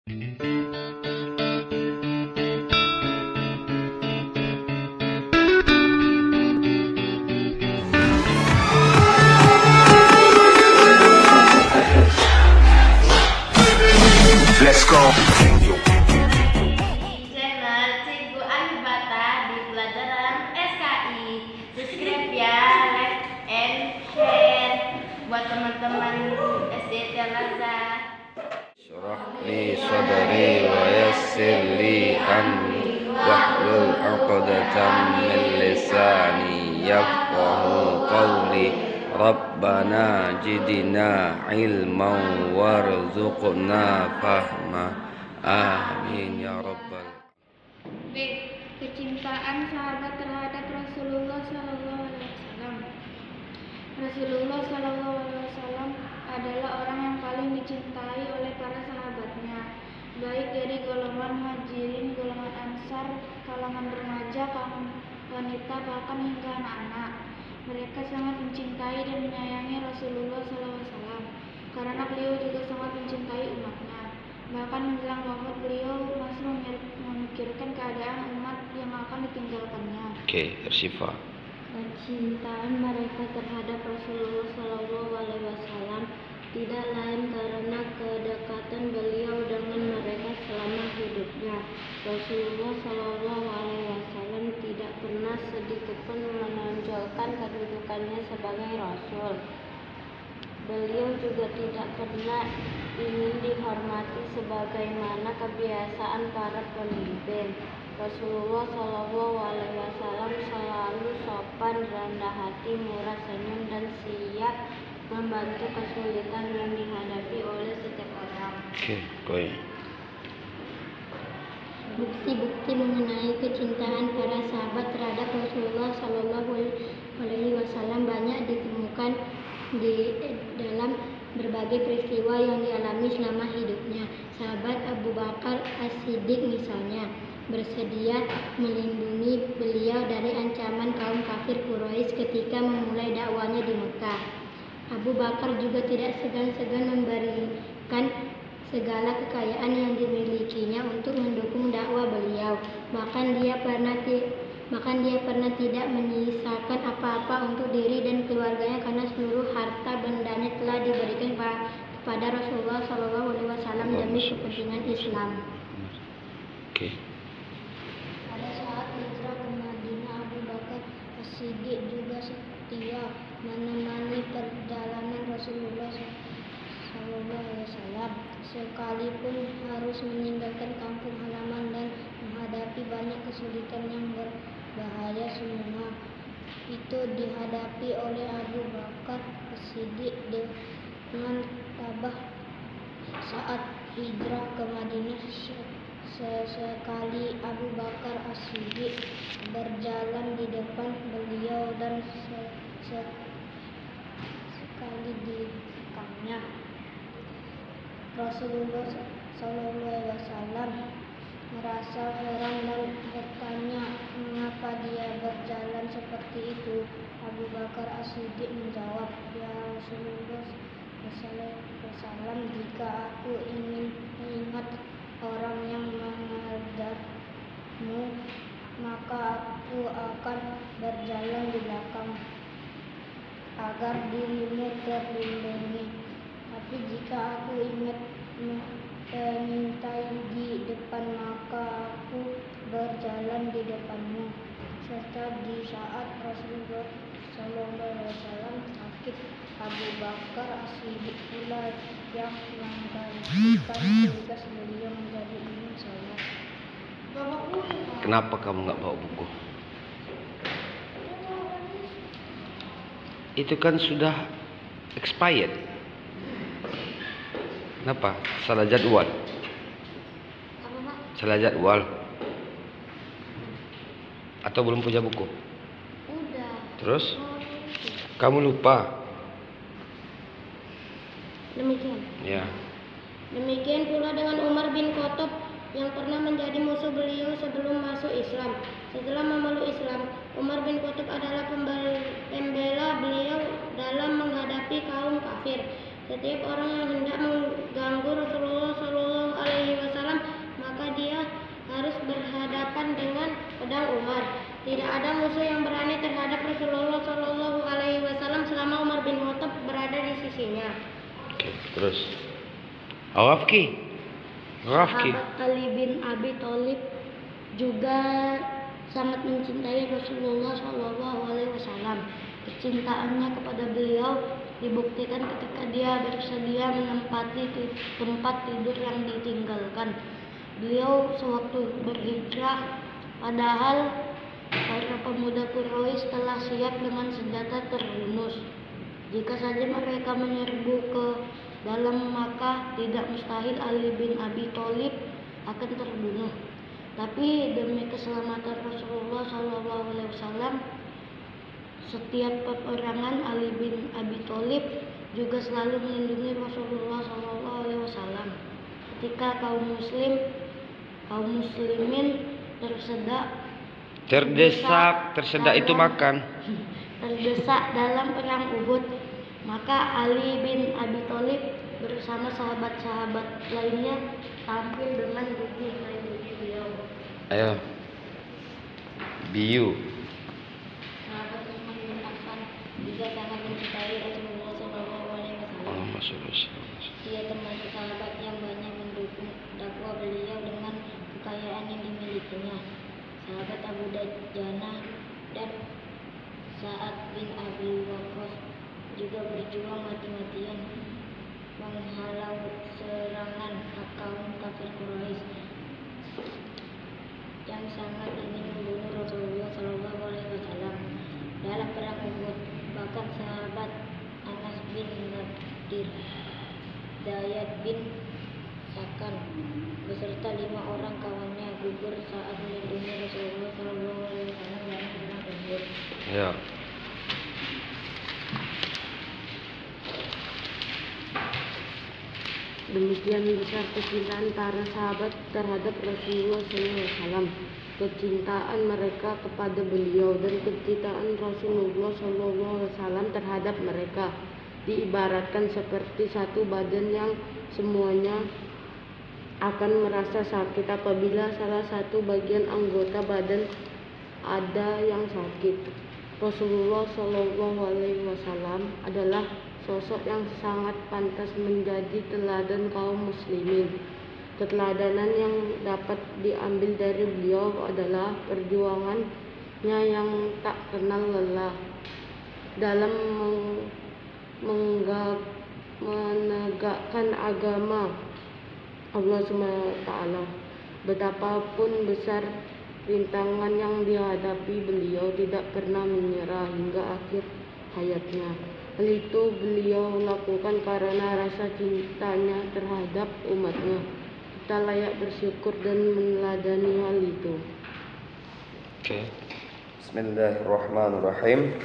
Let's go. Channel Cikgu Alibata di pelajaran SKI. Subscribe ya, like and share buat teman-teman SD Telaza. Syrah li sadri wa yassir li amri wahlul 'uqdatam min lisani yafqahu qawli. Rabbana jidna ilman warzuqna fahma. Amin ya rabbal. B. Kecintaan sahabat terhadap Rasulullah SAW. Rasulullah SAW adalah orang yang paling dicintai oleh para sahabatnya, baik dari golongan Muhajirin, golongan Ansar, kalangan remaja, kalangan wanita, bahkan hingga anak-anak. Mereka sangat mencintai dan menyayangi Rasulullah SAW karena beliau juga sangat mencintai umatnya. Bahkan menjelang wafat beliau masih memikirkan keadaan umat yang akan ditinggalkannya. Oke, Syifa. Kecintaan mereka terhadap Rasulullah SAW tidak lain karena kedekatan beliau dengan mereka selama hidupnya. Rasulullah SAW tidak pernah sedikit pun menonjolkan kedudukannya sebagai Rasul. Beliau juga tidak pernah ingin dihormati sebagaimana kebiasaan para pemimpin. Rasulullah SAW selalu sopan, rendah hati, murah senyum, dan siap membantu kesulitan yang dihadapi oleh setiap orang. Oke, koi. Bukti-bukti mengenai kecintaan para sahabat terhadap Rasulullah SAW banyak ditemukan di dalam berbagai peristiwa yang dialami selama hidupnya. Sahabat Abu Bakar As-Siddiq misalnya bersedia melindungi beliau dari ancaman kaum kafir Quraisy ketika memulai dakwanya di Mekah. Abu Bakar juga tidak segan-segan memberikan segala kekayaan yang dimilikinya untuk mendukung dakwah beliau. Bahkan dia pernah tidak menyisakan apa-apa untuk diri dan keluarganya karena seluruh harta bendanya telah diberikan kepada Rasulullah SAW demi kepentingan Islam. Oke. Pada saat hijrah ke Madinah, Abu Bakar As-Siddiq juga setia menemani perjalanan Rasulullah SAW, sekalipun harus meninggalkan kampung halaman dan menghadapi banyak kesulitan yang berbahaya semua. Itu dihadapi oleh Abu Bakar As-Siddiq dengan tabah. Saat hijrah ke Madinah, sesekali Abu Bakar As-Siddiq berjalan di depan beliau dan sekali di belakangnya. Rasulullah SAW merasa heran dan bertanya mengapa dia berjalan seperti itu. Abu Bakar As-Siddiq menjawab, "Ya Rasulullah SAW, jika aku ingin mengingat orang yang menghadapmu, maka aku akan berjalan di belakang agar dirimu terlindungi. Tapi jika aku ingat mengintai di depan, maka aku berjalan di depanmu." Serta di saat Rasulullah SAW sakit, Abu Bakar As-Siddiq pula yang menggantikan tugas beliau menjadi imam salat. Kenapa kamu nggak bawa buku? Itu kan sudah expired. Kenapa? Salah jadwal. Apa, Pak? Salah jadwal. Atau belum punya buku? Udah. Terus? Kamu lupa? Demikian. Ya. Demikian pula dengan Umar bin Khattab yang pernah menjadi musuh beliau sebelum masuk Islam. Setelah memeluk Islam, Umar bin Khattab adalah pembela beliau dalam menghadapi kaum kafir. Setiap orang yang hendak mengganggu Rasulullah SAW berhadapan dengan pedang Umar. Tidak ada musuh yang berani terhadap Rasulullah Shallallahu Alaihi Wasallam selama Umar bin Khattab berada di sisinya. Oke, terus. Rafki. Sahabat Ali bin Abi Thalib juga sangat mencintai Rasulullah Shallallahu Alaihi Wasallam. Kecintaannya kepada beliau dibuktikan ketika dia bersedia menempati tempat tidur yang ditinggalkan beliau sewaktu berhijrah, padahal para pemuda Quraisy telah siap dengan senjata terhunus. Jika saja mereka menyerbu ke dalam Makkah, tidak mustahil Ali bin Abi Thalib akan terbunuh. Tapi demi keselamatan Rasulullah SAW, setiap peperangan Ali bin Abi Thalib juga selalu melindungi Rasulullah SAW. Ketika kaum muslimin tersedak itu makan. Terdesak dalam perang Uhud, maka Ali bin Abi Thalib bersama sahabat-sahabat lainnya tampil dengan gigih melindungi beliau. Ayo. Biu. Sahabat Utsman bin Affan juga sangat mencintai Rasulullah SAW. Dia termasuk sahabat yang banyak mendukung dakwah beliau dengan kekayaan yang dimilikinya. Sahabat Abu Dajana dan Sa'ad bin Abi Waqqas juga berjuang mati-matian menghalau serangan kaum kafir Quraisy yang sangat ingin membunuh Rasulullah SAW dalam perang Uhud. Bahkan sahabat Anas bin Nadir, Zaid bin Sakan beserta 5 orang kawannya gugur saat melindungi Rasulullah SAW dalam perang Uhud. Ya. Demikian besar kecintaan para sahabat terhadap Rasulullah SAW, kecintaan mereka kepada beliau dan kecintaan Rasulullah SAW terhadap mereka diibaratkan seperti satu badan yang semuanya akan merasa sakit apabila salah satu bagian anggota badan ada yang sakit. Rasulullah SAW adalah sosok yang sangat pantas menjadi teladan kaum muslimin. Keteladanan yang dapat diambil dari beliau adalah perjuangannya yang tak kenal lelah dalam menegakkan agama Allah SWT. Betapapun besar rintangan yang dihadapi, beliau tidak pernah menyerah hingga akhir hayatnya. Hal itu beliau lakukan karena rasa cintanya terhadap umatnya. Kita layak bersyukur dan meneladani hal itu. Oke. Bismillahirrahmanirrahim.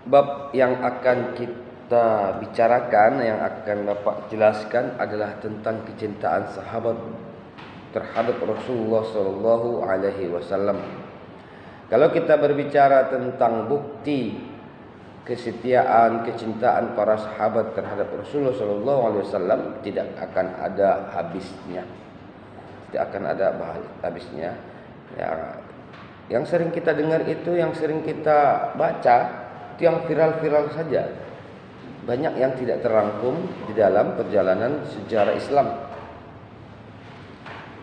Bab yang akan kita bicarakan, yang akan Bapak jelaskan adalah tentang kecintaan sahabat terhadap Rasulullah Sallallahu Alaihi Wasallam. Kalau kita berbicara tentang bukti kesetiaan, kecintaan para sahabat terhadap Rasulullah Sallallahu Alaihi Wasallam, tidak akan ada habisnya, tidak akan ada habisnya. Ya, yang sering kita dengar itu, yang sering kita baca itu yang viral-viral saja. Banyak yang tidak terangkum di dalam perjalanan sejarah Islam.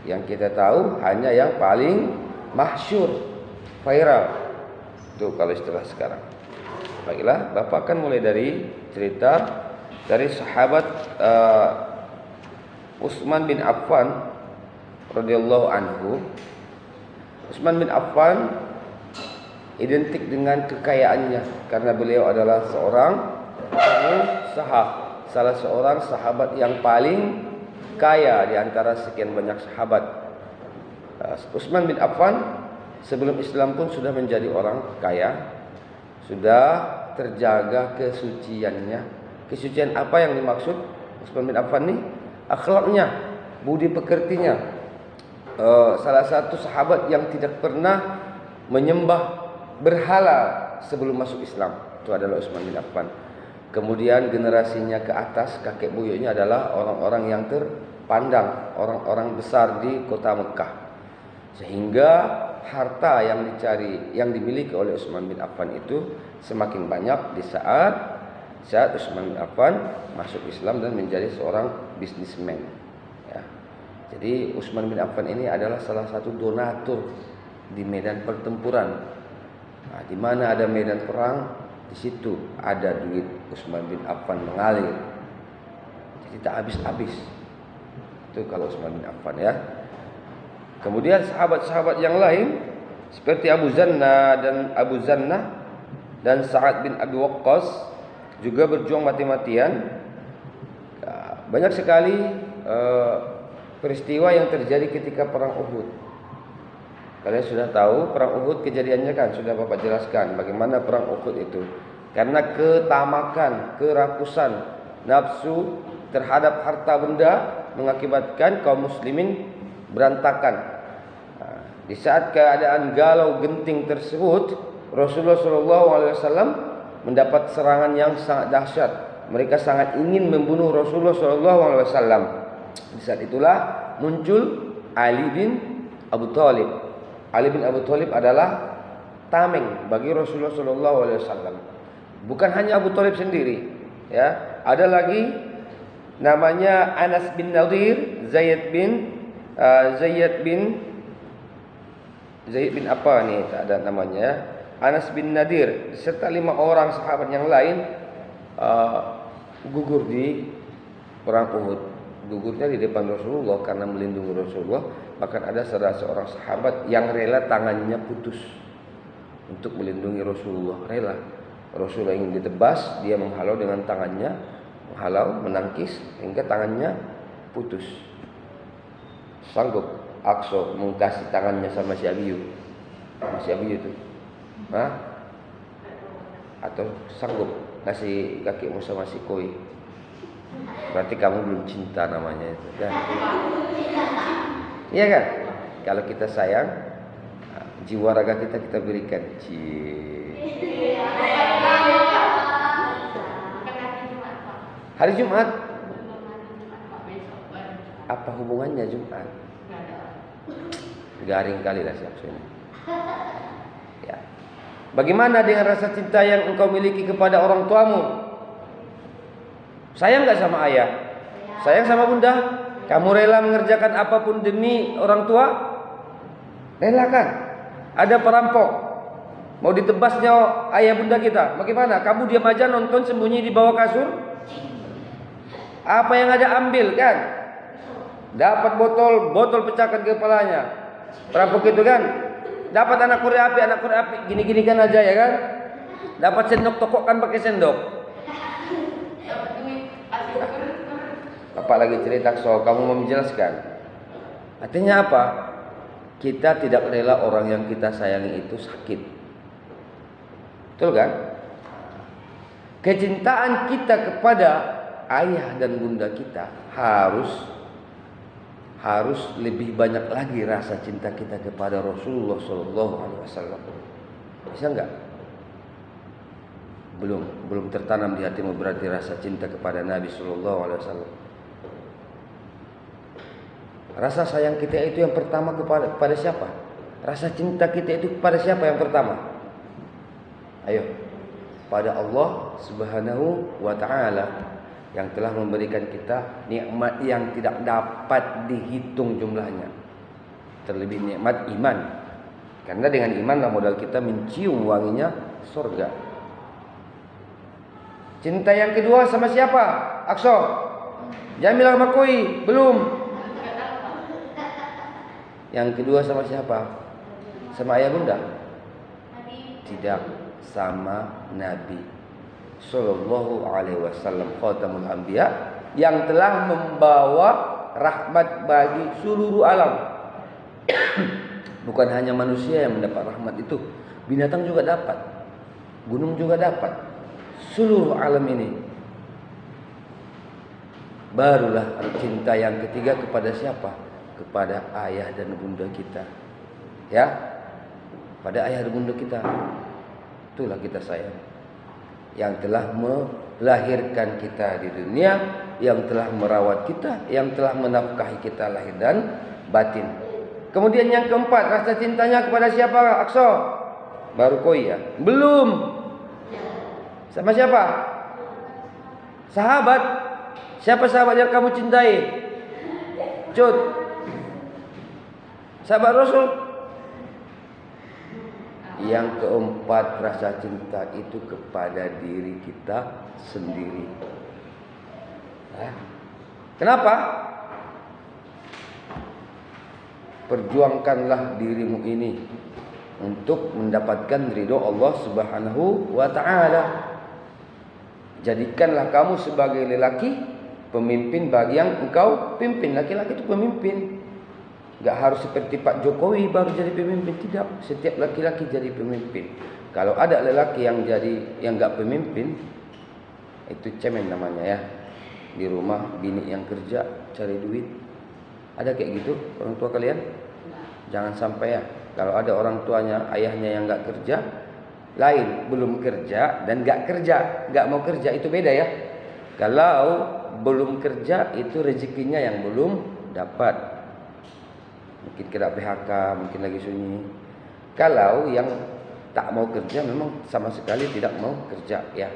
Yang kita tahu hanya yang paling masyhur, viral. Itu kalau istilah sekarang. Baiklah, Bapak akan mulai dari cerita dari sahabat Utsman bin Affan radhiyallahu anhu. Utsman bin Affan identik dengan kekayaannya karena beliau adalah seorang pengusaha, salah seorang sahabat yang paling kaya di antara sekian banyak sahabat. Utsman bin Affan sebelum Islam pun sudah menjadi orang kaya, sudah terjaga kesuciannya. Kesucian apa yang dimaksud Utsman bin Affan ini? Akhlaknya, budi pekertinya. Salah satu sahabat yang tidak pernah menyembah berhala sebelum masuk Islam, itu adalah Utsman bin Affan. Kemudian generasinya ke atas, kakek buyutnya adalah orang-orang yang pandang orang-orang besar di kota Mekah. Sehingga harta yang dimiliki oleh Utsman bin Affan itu semakin banyak di saat Utsman bin Affan masuk Islam dan menjadi seorang bisnismen. Ya. Jadi Utsman bin Affan ini adalah salah satu donatur di medan pertempuran. Nah, di mana ada medan perang, di situ ada duit Utsman bin Affan mengalir. Jadi tak habis-habis. Itu kalau Utsman bin Affan ya. Kemudian sahabat-sahabat yang lain seperti Abu Zannah dan Sa'ad bin Abi Waqqas juga berjuang mati-matian. Banyak sekali peristiwa yang terjadi ketika perang Uhud. Kalian sudah tahu perang Uhud kejadiannya kan, sudah Bapak jelaskan bagaimana perang Uhud itu. Karena ketamakan, kerakusan, nafsu terhadap harta benda mengakibatkan kaum muslimin berantakan. Di saat keadaan galau genting tersebut, Rasulullah SAW mendapat serangan yang sangat dahsyat. Mereka sangat ingin membunuh Rasulullah SAW. Di saat itulah muncul Ali bin Abu Thalib. Ali bin Abu Thalib adalah tameng bagi Rasulullah SAW. Bukan hanya Abu Thalib sendiri, ya. Ada lagi namanya Anas bin Nadir, Zaid bin apa nih, tak ada namanya, Anas bin Nadir serta 5 orang sahabat yang lain gugur di perang Uhud. Gugurnya di depan Rasulullah karena melindungi Rasulullah. Bahkan ada salah seorang sahabat yang rela tangannya putus untuk melindungi Rasulullah. Rela. Rasulullah ingin ditebas, dia menghalau dengan tangannya, menangkis hingga tangannya putus. Sanggup Aqsa mengkasih tangannya sama si Abiyu itu, atau sanggup kasih kakimu sama si Koi? Berarti kamu belum cinta namanya itu kan? Iya kan? Kalau kita sayang, jiwa raga kita berikan. Hari Jumat. Apa hubungannya Jumat? Garing kali lah siap ini. Ya. Bagaimana dengan rasa cinta yang engkau miliki kepada orang tuamu? Sayang enggak sama ayah? Sayang sama bunda? Kamu rela mengerjakan apapun demi orang tua? Rela kan? Ada perampok mau ditebasnya ayah bunda kita. Bagaimana? Kamu diam aja nonton sembunyi di bawah kasur? Apa yang ada ambil kan? Dapat botol pecahkan kepalanya. Perampok itu kan dapat anak korek api gini-gini kan aja ya kan. Dapat sendok tokok kan pakai sendok. Apa lagi cerita soal kamu mau menjelaskan? Artinya apa? Kita tidak rela orang yang kita sayangi itu sakit. Betul kan? Kecintaan kita kepada ayah dan bunda kita harus lebih banyak lagi rasa cinta kita kepada Rasulullah SAW. Bisa enggak? Belum tertanam di hatimu berarti rasa cinta kepada Nabi SAW. Rasa sayang kita itu yang pertama kepada siapa? Rasa cinta kita itu kepada siapa yang pertama? Ayo, pada Allah Subhanahu wa Ta'ala yang telah memberikan kita nikmat yang tidak dapat dihitung jumlahnya. Terlebih nikmat iman. Karena dengan imanlah modal kita mencium wanginya surga. Cinta yang kedua sama siapa? Aqsa. Jamilah Makui, belum. Yang kedua sama siapa? Sama ayah bunda? Tidak, sama Nabi Sallallahu alaihi wasallam, khatamul anbiya, yang telah membawa rahmat bagi seluruh alam. Bukan hanya manusia yang mendapat rahmat itu, binatang juga dapat, gunung juga dapat, seluruh alam ini. Barulah cinta yang ketiga kepada siapa? Kepada ayah dan bunda kita. Ya, pada ayah dan bunda kita. Itulah kita sayang, yang telah lahirkan kita di dunia, yang telah merawat kita, yang telah menafkahi kita lahir dan batin. Kemudian yang keempat, rasa cintanya kepada siapa? Aqsa? Baru koi ya? Belum. Sama siapa? Sahabat. Siapa sahabat yang kamu cintai? Cut. Sahabat Rasul. Yang keempat, rasa cinta itu kepada diri kita sendiri. Kenapa? Perjuangkanlah dirimu ini untuk mendapatkan ridho Allah Subhanahu wa ta'ala. Jadikanlah kamu sebagai lelaki pemimpin bagi yang engkau pimpin. Laki-laki itu pemimpin. Gak harus seperti Pak Jokowi baru jadi pemimpin. Tidak, setiap laki-laki jadi pemimpin. Kalau ada lelaki yang gak pemimpin, itu cemen namanya ya. Di rumah bini yang kerja cari duit. Ada kayak gitu orang tua kalian? Jangan sampai ya. Kalau ada orang tuanya, ayahnya yang gak kerja, lain belum kerja dan gak kerja, gak mau kerja, itu beda ya. Kalau belum kerja itu rezekinya yang belum dapat. Mungkin kena PHK, mungkin lagi sunyi. Kalau yang tak mau kerja memang sama sekali tidak mau kerja ya.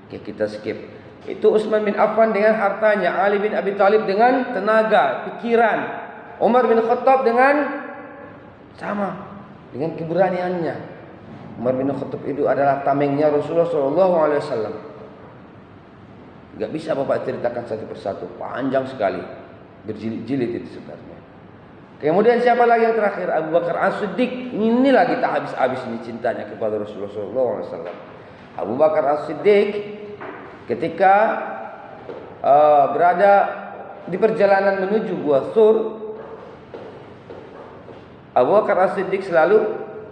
Oke, kita skip. Itu Utsman bin Affan dengan hartanya, Ali bin Abi Thalib dengan tenaga, pikiran, Umar bin Khattab dengan sama, dengan keberaniannya. Umar bin Khattab itu adalah tamengnya Rasulullah SAW. Gak bisa Bapak ceritakan satu persatu, panjang sekali, berjilid-jilid itu sebenarnya. Kemudian siapa lagi yang terakhir? Abu Bakar As-Siddiq. Ini lagi tak habis-habis ini cintanya kepada Rasulullah SAW. Abu Bakar As-Siddiq ketika berada di perjalanan menuju Gua Sur, Abu Bakar As-Siddiq selalu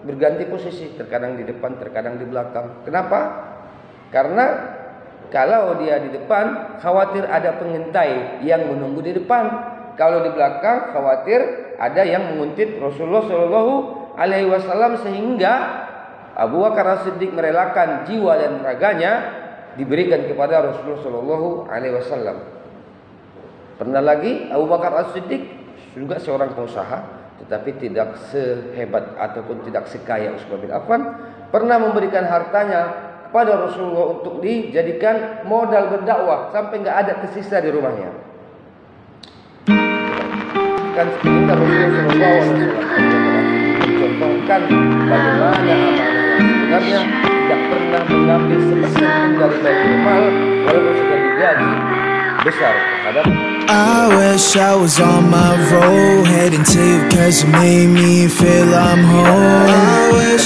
berganti posisi, terkadang di depan, terkadang di belakang. Kenapa? Karena kalau dia di depan, khawatir ada pengintai yang menunggu di depan. Kalau di belakang, khawatir ada yang menguntit Rasulullah SAW, sehingga Abu Bakar As-Siddiq merelakan jiwa dan raganya diberikan kepada Rasulullah SAW. Pernah lagi Abu Bakar As-Siddiq juga seorang pengusaha, tetapi tidak sehebat ataupun tidak sekaya Utsman bin Affan, pernah memberikan hartanya kepada Rasulullah untuk dijadikan modal berdakwah sampai nggak ada tersisa di rumahnya. Kan sekitar Rasulullah SAW mencontohkan bagaimana amanah yang sebenarnya tidak pernah mengambil sepeserpun dari Baitul Mal walaupun sudah digaji besar terhadap. I wish I was on my road, heading to you cause you made me feel I'm home.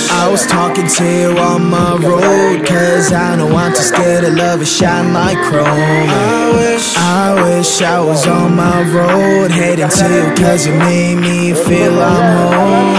I was talking to you on my road cause I don't want to scare the love and shine like chrome. I wish I was on my road, heading to you cause you made me feel I'm home.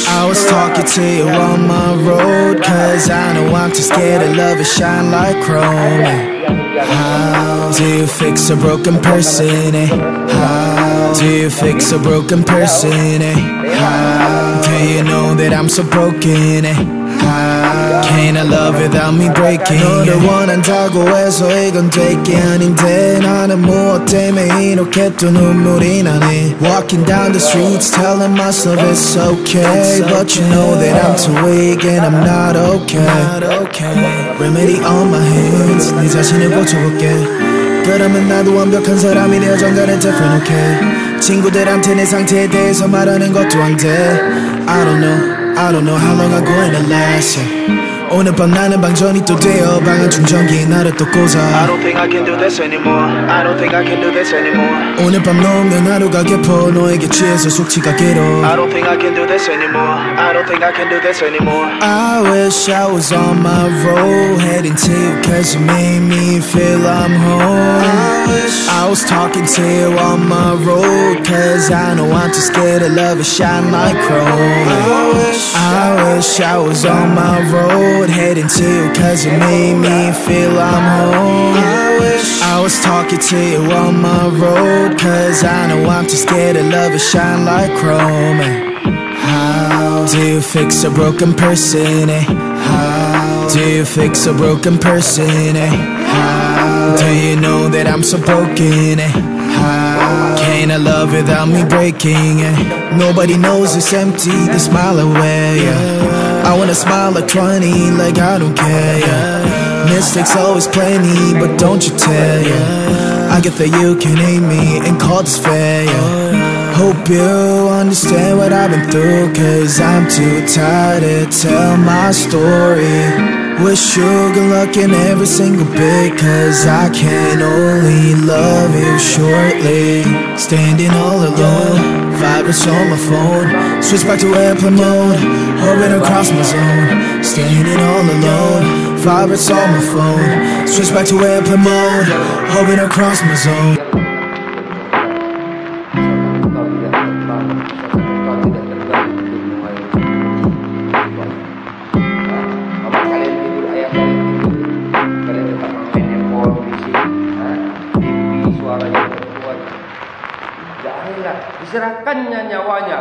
I was talking to you on my road cause I don't want to scare the love and shine like chrome. How do you fix a broken person, eh? How do you fix a broken person, eh? How do you know that I'm so broken, eh? How can I love without me breaking? 너를 원한다고 해서 이건 될 게 아닌데 나는 무엇 때문에 이렇게 또 눈물이 나네. Walking down the streets telling myself it's okay, but you know that I'm too weak and I'm not okay. Remedy on my hands, 네 자신을 고쳐볼게. 그러면 나도 완벽한 사람이 되어 정갈은 different, okay. 친구들한테 내 상태에 대해서 말하는 것도 안 돼. I don't know how long I'm going to last, yeah. 오늘 밤 나는 방전이 또 되어 방한 충전기에 나를 또 꽂아. I don't think I can do this anymore. I don't think I can do this anymore. 오늘 밤 너 없는 하루가 깊어 너에게 취해서 숙취가 길어. I don't think I can do this anymore. I don't think I can do this anymore. I wish I was on my road, heading to you cause you made me feel I'm home. I was talking to you on my road cause I don't want to scare the love and shine like chrome. I wish I was on my road, heading to you cause you made me feel I'm home. I was talking to you on my road cause I don't want to scare the love and shine like chrome. How do you fix a broken person, eh? How Do you fix a broken person, eh? How? Do you know that I'm so broken, eh? How? Can I love without me breaking, eh? Nobody knows it's empty, they smile away, yeah. I wanna smile like 20, like I don't care, yeah. Mistakes always plenty, but don't you tell, yeah. I get that you can hate me and call this fair, yeah. Hope you understand what I've been through, cause I'm too tired to tell my story. Wish you good luck in every single bit, cause I can only love you shortly. Standing all alone, vibrates on my phone. Switch back to airplane mode, hoping across my zone. Standing all alone, vibrates on my phone. Switch back to airplane mode, hoping across my zone. Diserahkannya nyawanya,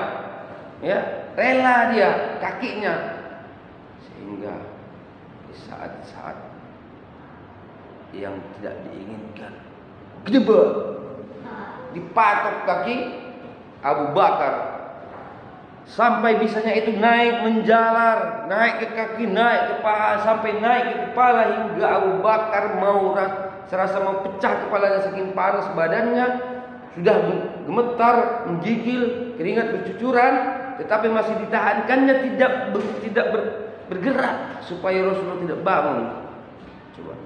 ya, rela dia kakinya, sehingga di saat-saat yang tidak diinginkan, gedebek, dipatok kaki Abu Bakar sampai bisanya itu naik menjalar, naik ke kaki, naik ke paha, sampai naik ke kepala, hingga Abu Bakar serasa mau pecah kepalanya saking panas badannya. Sudah gemetar, menggigil, keringat bercucuran, tetapi masih ditahankannya, tidak bergerak supaya Rasulullah tidak bangun. Coba.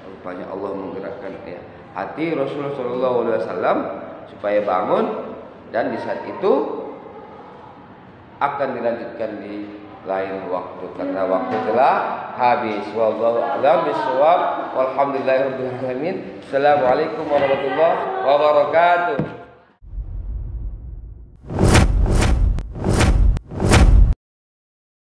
Rupanya Allah menggerakkan hati Rasulullah SAW supaya bangun, dan di saat itu akan dilanjutkan di lain waktu, karena waktu telah habis. Wallahu a'lam bishawab. Walhamdulillahirabbil alamin. Assalamualaikum warahmatullahi wabarakatuh.